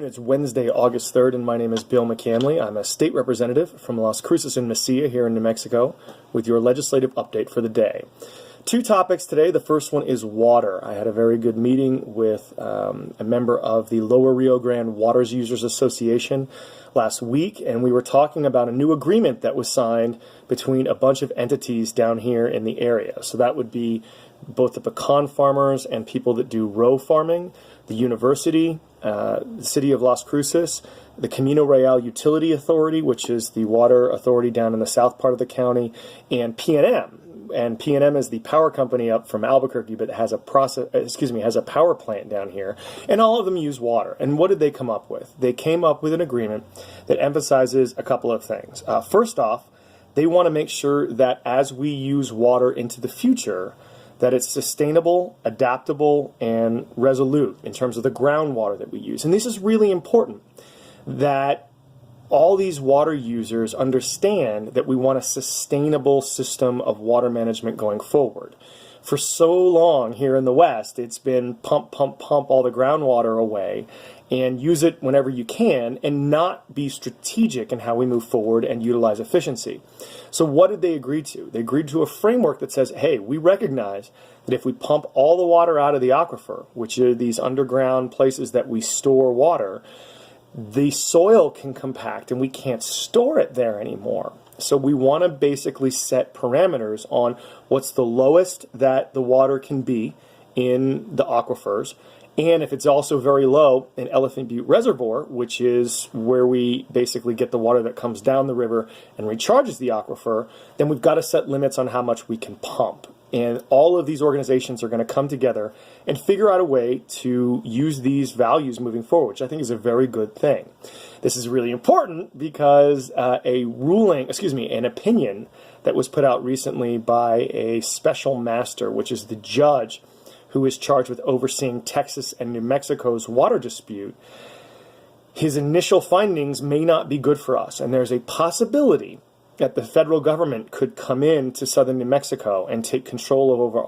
It's Wednesday, August 3rd, and my name is Bill McCamley. I'm a state representative from Las Cruces and Mesilla here in New Mexico with your legislative update for the day. Two topics today. The first one is water. I had a very good meeting with a member of the Lower Rio Grande Waters Users Association last week, and we were talking about a new agreement that was signed between a bunch of entities down here in the area. So that would be both the pecan farmers and people that do row farming, the university, the city of Las Cruces, the Camino Real Utility Authority, which is the water authority down in the south part of the county, and PNM. And PNM is the power company up from Albuquerque, but has a has a power plant down here. And all of them use water. And what did they come up with? They came up with an agreement that emphasizes a couple of things. First off, they want to make sure that as we use water into the future, that it's sustainable, adaptable, and resolute in terms of the groundwater that we use. And this is really important, that all these water users understand that we want a sustainable system of water management going forward. For so long here in the West, it's been pump, pump, pump all the groundwater away and use it whenever you can and not be strategic in how we move forward and utilize efficiency. So what did they agree to? They agreed to a framework that says, hey, we recognize that if we pump all the water out of the aquifer, which are these underground places that we store water, the soil can compact and we can't store it there anymore. So we want to basically set parameters on what's the lowest that the water can be in the aquifers. And if it's also very low in Elephant Butte Reservoir, which is where we basically get the water that comes down the river and recharges the aquifer, then we've got to set limits on how much we can pump. And all of these organizations are going to come together and figure out a way to use these values moving forward, which I think is a very good thing. This is really important because an opinion that was put out recently by a special master, which is the judge who is charged with overseeing Texas and New Mexico's water dispute, his initial findings may not be good for us. And there's a possibility that the federal government could come in to southern New Mexico and take control over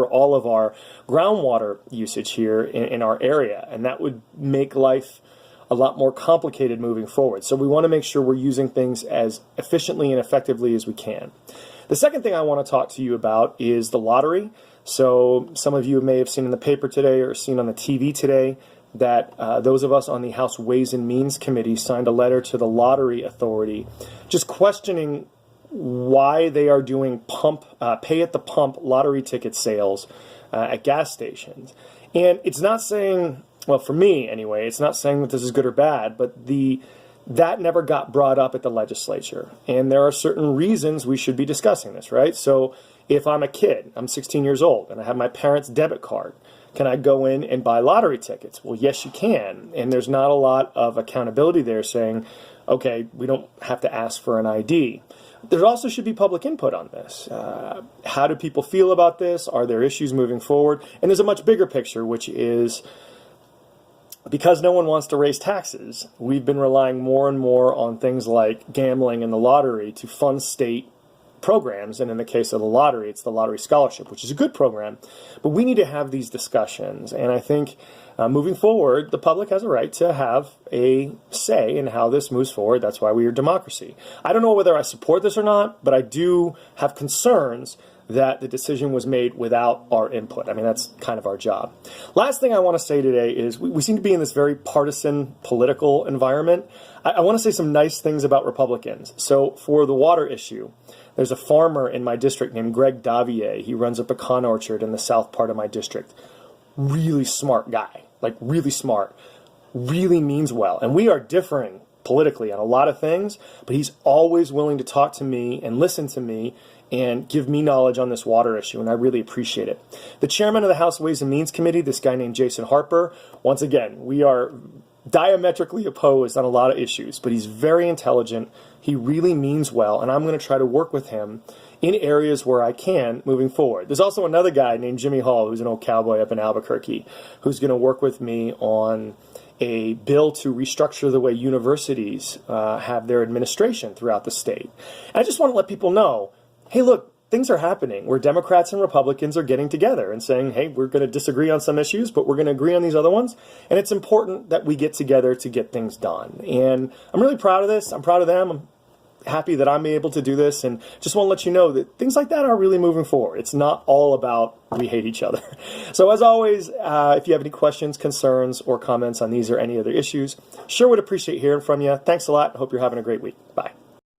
all of our groundwater usage here in our area. And that would make life a lot more complicated moving forward. So we want to make sure we're using things as efficiently and effectively as we can. The second thing I want to talk to you about is the lottery. So some of you may have seen in the paper today or seen on the TV today that those of us on the House Ways and Means Committee signed a letter to the Lottery Authority just questioning why they are doing pay-at-the-pump lottery ticket sales at gas stations. And it's not saying, well, for me anyway, it's not saying that this is good or bad, but that never got brought up at the legislature. And there are certain reasons we should be discussing this, right? So if I'm a kid, I'm 16 years old, and I have my parents' debit card, can I go in and buy lottery tickets? Well, yes, you can. And there's not a lot of accountability there saying, okay, we don't have to ask for an ID. There also should be public input on this. How do people feel about this? Are there issues moving forward? And there's a much bigger picture, which is because no one wants to raise taxes, we've been relying more and more on things like gambling and the lottery to fund state programs, and in the case of the lottery, it's the Lottery Scholarship, which is a good program, but we need to have these discussions, and I think moving forward, the public has a right to have a say in how this moves forward. That's why we are democracy. I don't know whether I support this or not, but I do have concerns that the decision was made without our input. I mean, that's kind of our job. Last thing I want to say today is we seem to be in this very partisan political environment. I want to say some nice things about Republicans. So for the water issue, there's a farmer in my district named Greg Davier. He runs a pecan orchard in the south part of my district. Really smart guy, like really smart, really means well. And we are differing politically on a lot of things, but he's always willing to talk to me and listen to me and give me knowledge on this water issue, and I really appreciate it. The chairman of the House Ways and Means Committee, this guy named Jason Harper, once again, we are diametrically opposed on a lot of issues, but he's very intelligent. He really means well, and I'm going to try to work with him in areas where I can moving forward. There's also another guy named Jimmy Hall, who's an old cowboy up in Albuquerque, who's going to work with me on a bill to restructure the way universities have their administration throughout the state. And I just want to let people know, hey, look, things are happening where Democrats and Republicans are getting together and saying, hey, we're going to disagree on some issues, but we're going to agree on these other ones. And it's important that we get together to get things done. And I'm really proud of this. I'm proud of them. I'm happy that I'm able to do this, and just want to let you know that things like that are really moving forward. It's not all about we hate each other. So as always, if you have any questions, concerns, or comments on these or any other issues, sure would appreciate hearing from you. Thanks a lot. Hope you're having a great week. Bye.